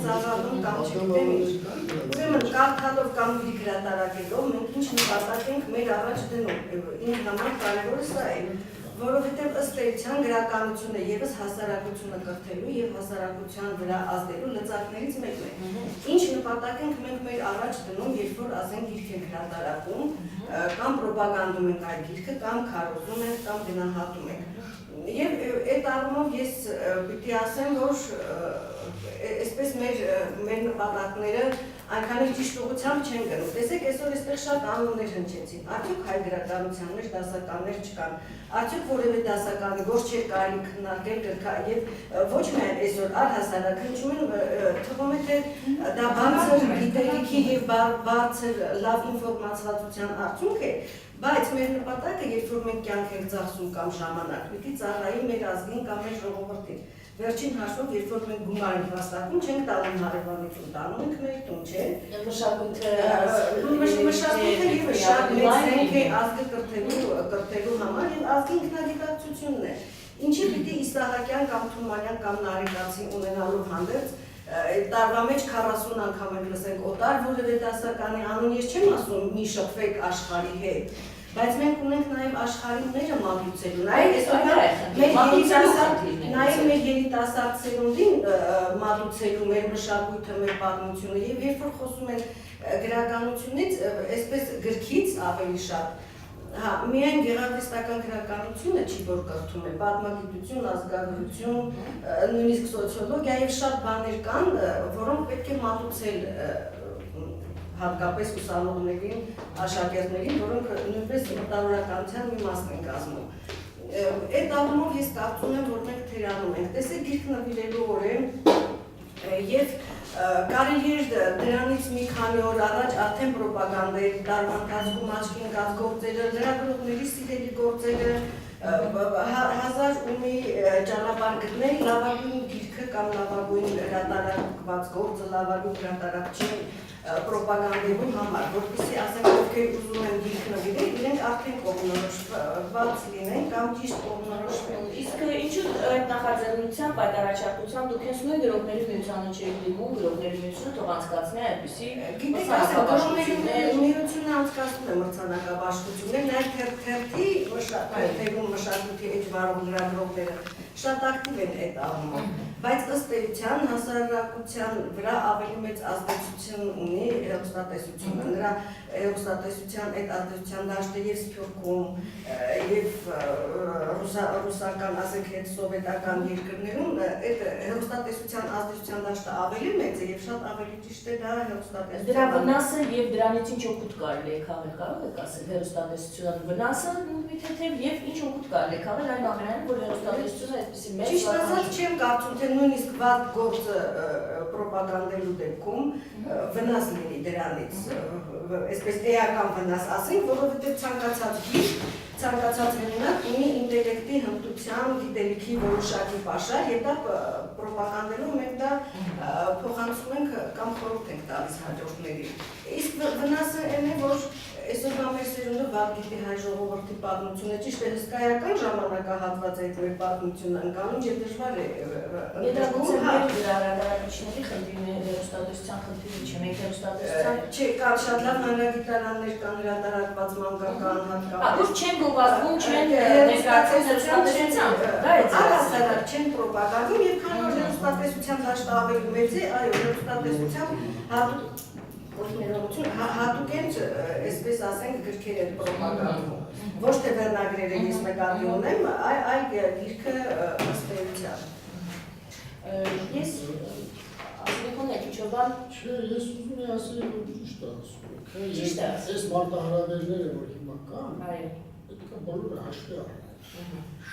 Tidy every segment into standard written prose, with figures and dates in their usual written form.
ծավալում կամ չգիտեմ ինչ։ Ուրեմն կարդալով կամ գիրք հրատարակելով մենք ինչ նպատակ ենք մեր առաջ դնում։ Ինձ համար կարևորը սա է, որովհետև ըստ էության գրականությունը ևս հասարակությունը կրթելու եւ հասարակության վրա ազդելու լծակներից մեկն է։ Ինչ նպատակ ենք մենք մեր առաջ դնում, երբ որ ասենք գիրք ենք հրատարակում, կամ ռոպագանդում ենք այդ գիրքը, կամ քարոզում ենք, կամ գնահատում ենք։ Եվ այդ առումով ես պիտի ասեմ, որ այսպես մեր նպատակները այնքան էլ ճիշտ ուղղությամբ չեն գնում։ Տեսեք, այսօր այստեղ շատ անուններ հնչեցին։ Արդյոք հայ գրականության մեջ դասականներ չկան։ Արդյոք որևէ դասականի, որ չէր կարելի քննարկել եւ ոչ միայն այսօր առհասարակ հնչում են, թվում է թե դա բարձր գիտելիքի եւ բարձր լավ ինֆորմացվածության արդյունք է, բայց մեր նպատակը, երբ որ մենք կյանք ենք ծախսում կամ ժամանակ, պիտի ծառայի մեր ազգին կամ մեր ժողովրդին։ Վերջին հաշվով, երբ որ մենք գումար ենք վաստակում, չենք տանում հարևանություն, տանում ենք մեր տուն, չէ՞։ Մշակույթը ևս շատ մեծ զենք է ազգը կրթելու համար եւ ազգի ինքնագիտակցությունն է։ Ինչի պիտի Իսահակյան կամ Թումանյան կամ Նարեկացի ունենալու հանդերձ տարվա մեջ 40 անգամ ենք լսենք օտար որևէ դասականի անուն, ես չեմ ասում մի շփվեք աշխարհի հետ, բայց մենք ունենք նաև աշխարհի մերը մատուցելու, նաև մեր երիտասարդ սերունդին մատուցելու մեր մշակույթը, մեր պատմությունը, եւ երբ որ խոսում են գրականությունից, այսպես գրքից ավելի շատ, միայն գեղարվեստական գրականությունը չի որ կրթում է, պատմագիտություն, ազգագրություն, նույնիսկ սոցիոլոգիա եւ շատ բաներ կան, որոնք պետք է մատուցել հատկապես ուսանողներին, աշակերտներին, որոնք նույնպես մտավորականության մի մասն են կազմում։ Այդ առումով ես կարծում եմ, որ մենք թերանում ենք։ Տեսեք, գիրք նվիրելու օրը եւ կարելի է դրանից մի քանի օր առաջ արդեն ռոպագանդայի տարվա ընթացքում աչքի ընկած գործերը, լրագրողների սիրելի գործերը, 1000 ունի ճանապարհ գտնել լավագույն գիրքը կամ լավագույն հրատարակված գործը, լավագույն հրատարակչին ռոպագանդելու համար, որպեսզի ասենք ովքեր ուզում են գիրք նվիրել, իրենք արդեն կողմնորոշված լինեն կամ ճիշտ կողմնորոշվեն։ Իսկ ինչու այդ նախաձեռնությամբ, այդ առաջարկությամբ դուք հենց նույն գրողների միությանը չեք դիմում, գրողների միությունը թող անցկացնի այդպիսի միությունը անցկացնում է մրցանակաբաշխություններ, նաև թերթի մշակույթի էջվարող լրագրողները շատ ակտիվ են այդ առումով, բայց ըստ էության հասարակության վրա ավելի մեծ ազդեցություն ունի հեռուստատեսությունը, նրա հեռուստատեսության այդ ազդեցության դաշտը եւ Սփյուռքում եւ ռուսական, ասենք հետսովետական երկրներում այդ հեռուստատեսության ազդեցության դաշտը ավելի մեծ է եւ շատ ավելի ճիշտ է դա հեռուստատեսության։ Դրա վնասը եւ դրանից ինչ օգուտ կարելի է քաղել, կարող եք ասել հեռուստատեսության վնասը թեթև եւ ինչ օգուտ կարելի է քաղել այն ամենայն, որ հեռուստատեսությունը այսպեսի մեծ ճիշտ ասած չեմ կարծում, թե նույնիսկ վատ գործը ռոպագանդելու դեպքում վնաս լինի դրանից, այսպես էական վնաս ասենք, որովհետև ցանկացած գիրք, ցանկացած հեղինակ ունի ինտելեկտի, հմտության, գիտելիքի որոշակի պաշար, եւ դա ռոպագանդելով մենք դա փոխանցում ենք կամ խորհուրդ ենք տալիս հաջորդներին։ Իսկ վնասը այն է, որ այսօրվա մեր սերունդը վատ գիտի հայ ժողովրդի պատմությունը, ճիշտ է հսկայական ժամանակահատված այդ մեր պատմությունը ընկալում եւ դժվար է Եդրագուցե մեր հրատարակիչների խնդիրն է, հեռուստատեսության խնդիրը չէ, մենք հեռուստատեսության չէ, կա շատ լավ հանրագիտարաններ կան հրատարակված մանկական հատկապես։ Որ չեն գովազդում, չեն ներկայացնում հեռուստատեսությամբ, դա է առհասարակ չեն պրոպագանդում եւ քանի որ հեռուստատեսության դաշտը ավելի մեծ է, այո, հեռուստատեսության հատուկ են, այսպես ասենք, գրքեր են պրոպագանդում։ Ոչ թե վերնագրերը ես նկատի ունեմ, այլ գիրքը ըստ էության։ Ես ասում եք ինչ-որ բան։ Չէ, ես ուզում եմ ասել, որ ճիշտ է ասում։ Ճիշտ է ասում։ Այս մարտահրավերները, որ հիմա կան, այո, պետք է բոլորը հաշվի առնել։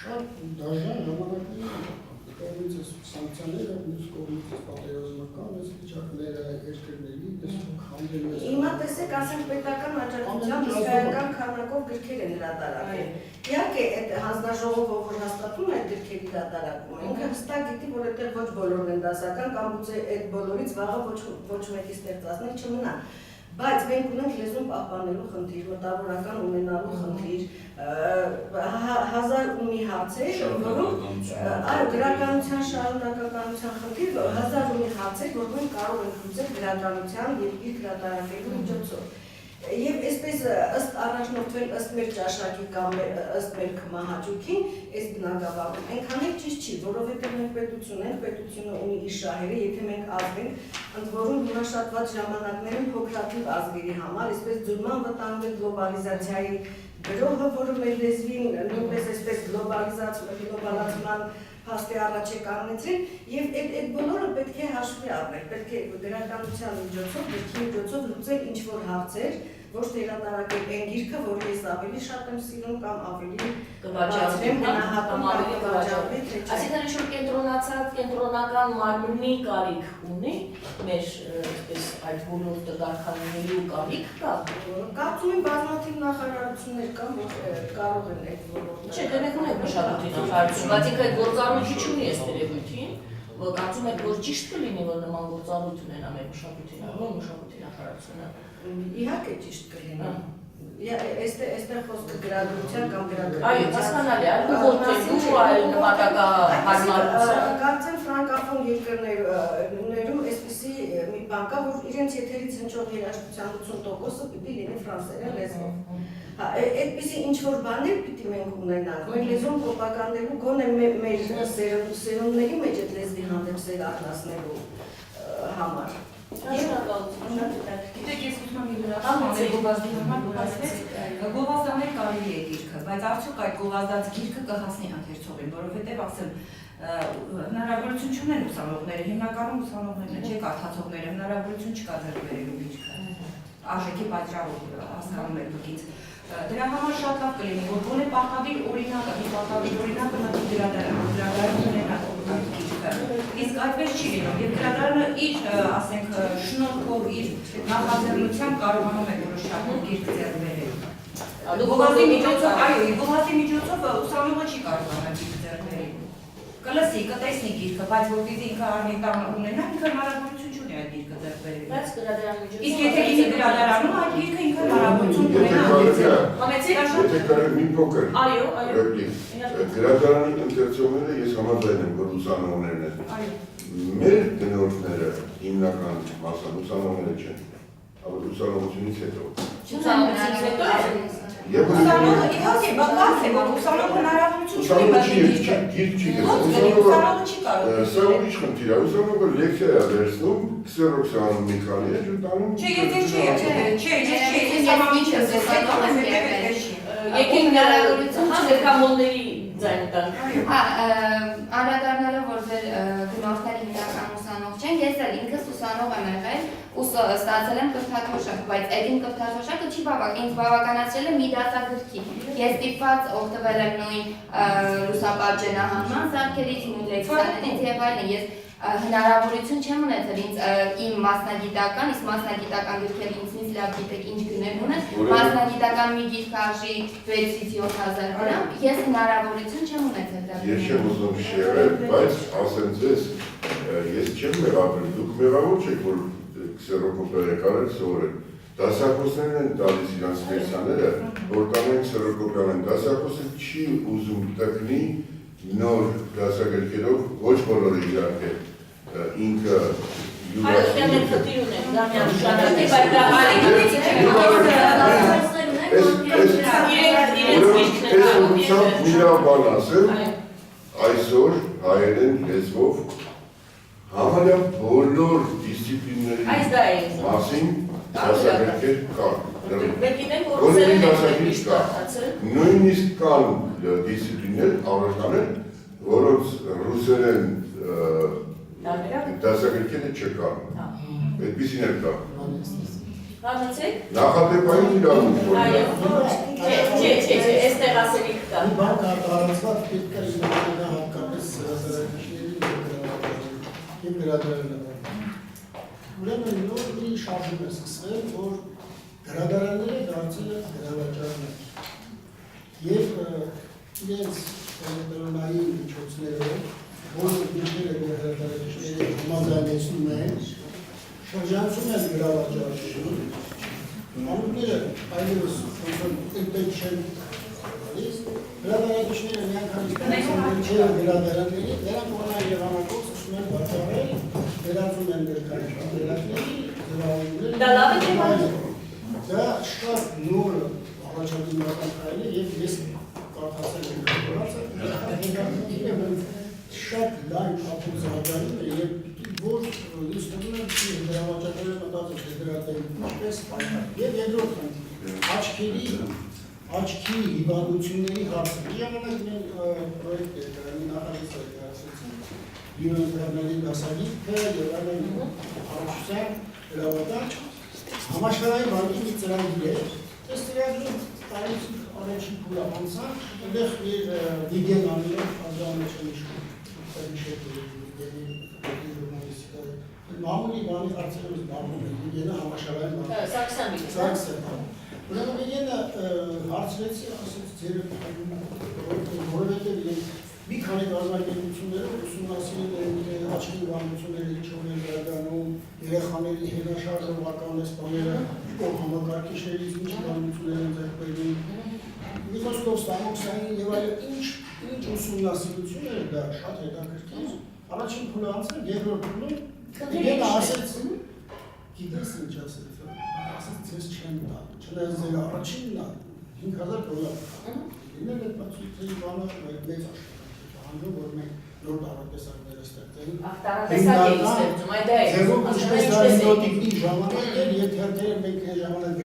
Շատ դաժան ժամանակներ կողմից այս սանկցիաները, մյուս կողմից պատերազմական այս վիճակները, երկրների, քանդելու այս։ Հիմա տեսեք, ասենք պետական աջակցությամբ հսկայական քանակով գրքեր են հրատարակել։ Իհարկե, այդ հանձնաժողովը, որ հաստատում է այդ գրքերի հրատարակումը, ինքը հստակ գիտի, որ այդտեղ ոչ բոլորն են դասական կամ գուցե այդ բոլորից վաղը ոչ մեկի ստեղծածներ չմնա։ Բայց մենք ունենք լեզուն պահպանելու խնդիր, մտավորական ունենալու խնդիր, հազար ու մի հարցեր, որոնք այո, գրականության շարունակականության խնդիր, հազար ու մի հարցեր, որ մենք կարող ենք լուծել գրականության եւ իր հրատարակելու միջոցով։ Եվ այսպես ըստ առաջնորդվել ըստ մեր ճաշակի կամ ըստ մեր քմահաճույքին, այս բնագավառում այնքան էլ ճիշտ չի, որովհետև մենք պետություն ենք, պետությունը ունի իր շահերը, եթե մենք ազգենք, ընդ որում հնաշատված ժամանակներում փոքրաթիվ ազգերի համար, այսպես ձուլման վտանգվել գլոբալիզացիայի գրոհը, որը մեր լեզվին նույնպես այսպես գլոբալացման փաստի առաջ է կանգնեցրել, եւ այդ բոլորը պետք է հաշվի առնել, պետք է գրականության միջոցով, գրքի միջոցով լուծել ինչ-որ հարցեր, ոչ թե հրատարակել այն գիրքը, որ ես ավելի շատ եմ սիրում կամ ավելի կվաճառեմ, գնահատում ավելի կվաճառվի, թե չէ։ Այսինքն ինչ-որ կենտրոնացած, կենտրոնական մարմնի կարիք ունի, մեր այսպես այդ ոլորտը կարգավորելու կարիք կա։ Կարծում եմ բազմաթիվ նախարարություններ կան, որ կարող են այդ ոլորտը։ Չէ, դե մենք ունենք մշակույթի նախարարություն, բայց ինքը այդ գործառույթի չունի այս երևույթին, որ կարծում եք, որ ճիշտ կլինի, որ նման գործառույթ ունենա մեր մշակույթի նախարարությունը։ Իհարկե ճիշտ կլինի։ Այստեղ խոսքը գրագրության կամ գրականության։ Այո, հասկանալի է, ուղղորդելու այլ նպատակահարմարություն։ Կարծեմ ֆրանկաֆոն երկրներում այսպիսի մի բան կա, որ իրենց եթերից հնչող երաժշտության 80%-ը պիտի լինի ֆրանսերեն լեզվով։ Հա, այդպիսի ինչ-որ բաներ պիտի մենք ունենանք, մեր լեզուն պրոպագանդելու, գոնե մեր սերունդների մեջ այդ լեզվի հանդեպ սեր արտնասնելու համար։ Գիտեք, ես ուզում եմ իհրաշանել գովազդի համար գովազդեց, գովազդանել կարելի է գիրքը, բայց արդյոք այդ գովազդած գիրքը կհասնի ընթերցողին, որովհետև ասեմ, հնարավորություն չունեն ուսանողները, հիմնականում ուսանողներն չէ կարդացողները, հնարավորություն չկա ձեռք բերելու գիրքը, արժեքի պատճառով հասկանում եք դուքից։ Դրա համար շատ լավ կլինի, որ գոնե պարտադիր օրինակը, մի պարտադիր օրինակը մտի գրադարանը ունենա գիրքը, իսկ այդպես չի լինում, եւ գրադարանը իր, ասենք, շնորհքով, իր նախաձեռնությամբ կարողանում է որոշակի գիրք ձեռք բերել։ Գովազդի միջոցով, այո, գովազդի միջոցով ուսանողը չի կարողանա գիրք ձեռք բերել։ Կլսի, կտեսնի գիրքը, բայց որպեսզի ինքը արմետան ունենա, ինքը հնարավորություն չունի այդ գիրքը ձեռք բերել։ Բայց գրադարանի միջոցով։ Իսկ եթե ինքը գրադարանում, այդ գիրքը ինքը հնարավորություն ունենա։ Եթե կարող մի փոքր։ Այո, այո։ Գրադարանի ընթերցողները ես համաձայն եմ, որ ուսանողներն են։ Մեր գնորդները հիմնական մասամբ ուսանողները չեն, aber ուսանողությունից հետո։ Ուսանողությունից հետո է։ Ուսանողը իհարկե բացի է, որ ուսանողը հնարավորություն չունի մտնել գիրք չի ուսանողը չի կարող։ Սա ուրիշ խնդիր է, ուսանողը լեկցիա է վերցնում, քսերոքս անում մի քանի է, ջուտանում։ Չէ, ես համամիջ եմ տեսնում, Եկեք հնարավորություն հանդերքամոլների ձայնը տան։ Հա, անդրադառնալով որ ձեր գնորդները հիմնական ուսանող չեն, ես էլ ինքս ուսանող եմ եղել, ստացել եմ կրթաթոշակ, բայց այդ իմ կրթաթոշակը չի ինձ բավականացրել է մի դասագրքի։ Ես ստիպված օգտվել եմ նույն լուսապատժենահանման սարքերից, նույն լեքսիկաներից եւ այլն, ես հնարավորություն չեմ ունեցել ինձ իմ մասնագիտական, իսկ մասնագիտական գրքերը ինձնից լավ գիտեք ինչ գներ ունեն, մասնագիտական մի գիրք արժի 6-ից 7,000 դրամ, ես հնարավորություն չեմ ունեցել դա։ Ես չեմ ուզում շեղել, բայց ասեմ ձեզ, ես չեմ մեղադրում, դուք մեղավոր չեք, որ քսերոկոպիա կարել սովորել։ Դասախոսներն են տալիս իրանց վերցաները, որ կանեն քսերոկոպիան են, դասախոսը չի ուզում տկնի նոր դասագրքերով, ոչ բոլորը իհարկե ինքը Հայաստանի խնդիր ունեն, դա միանշանակ է, բայց դա մի լավ բան ասեմ, այսօր հայերեն լեզվով համարյա բոլոր դիսցիպլինների մասին դասագրքեր կան։ Մենք գիտենք, որ ռուսերեն է միշտ կարդացել։ Նույնիսկ կան դիսցիպլիններ, առողջաներ, որոնց ռուսերեն դասագրքերը չկան։ Այդպիսին էլ կա։ Հարցնեցեք։ Նախադեպային իրավունք Չէ, այստեղ ասելիք կա։ Մի բան կա տարածված պետք է իմանալը հատկապես իմ գրադարանը։ Ուրեմն նոր մի շարժում է սկսվել, որ գրադարանները դարձել են գրավաճառներ և իրենց էլեկտրոնային միջոցներով, բոլոր գիրքերը գրադարանները համաձայնեցնում են, շրջանցում են գրավաճառներին Մանուկները այլևս ընտեք չեն գալիս, գրադարանիչները միանգամից գրադարանների, նրանք օրնային եղանակով սկսում են բարձրացնել, վերածում են ներկայացնում վերածների, զրահումները։ Դա լավ է թե բան։ Դա շատ նոր առաջադիմական քայլ է եւ ես կարդացել եմ գրածը, շատ լայն ապուզադարում է եւ որ լույսնում է դրամատուրգիայի մտածել դրատել ինչպես պայքար եւ երկրորդ աչքի հիվանդությունների հարցը ժամանակ մենք պրոյեկտ էր նախագծել յուրաքանալի դասագիտքը եւ այլն հարցության հրավատաճ համաշխարհային բանկի մի ծրագիր է այս ծրագրում տարիք առաջին փուլը անցան այնտեղ իր վիդեոն անելով ազգանշանիշը Մամուլի բանի հարցերից բանում է, Վիգենը համաշխարհային բան։ Սա 20 միլիոն։ Սա 20։ Ուրեմն Վիգենը հարցրեցի, ասեց ձեր որովհետև մի քանի կազմակերպություններով ուսումնասիրել են աչքի հիվանդությունների ինչով են վերադառնում, երեխաների հենաշարժողական սպաները, համակարգիչներից ինչ հիվանդություններ են ձեռք բերվում, միկրոսկոպ, ստամոքսային եւ այլն ինչ ուսումնասիրություններ դա շատ հետաքրքիր։ Առաջին փուլը անցել, երկրորդ փուլում Վիգենը ասեց, գիտես ինչ ասեց, ասեց ձեզ չեն տա, չնայած ձեր առաջինն է 5000 դոլար։ Վիգենը այդ բացույթի բանը մեծ աշխատանք է, որ մենք նոր տարատեսակներ ստեղծենք։ Տարատեսակ եք ստեղծում, այդ է։ Ձևով ինչպես դա հիպոթետիկ ժամանակ էր, եւ թերթերը մենք ժամանակ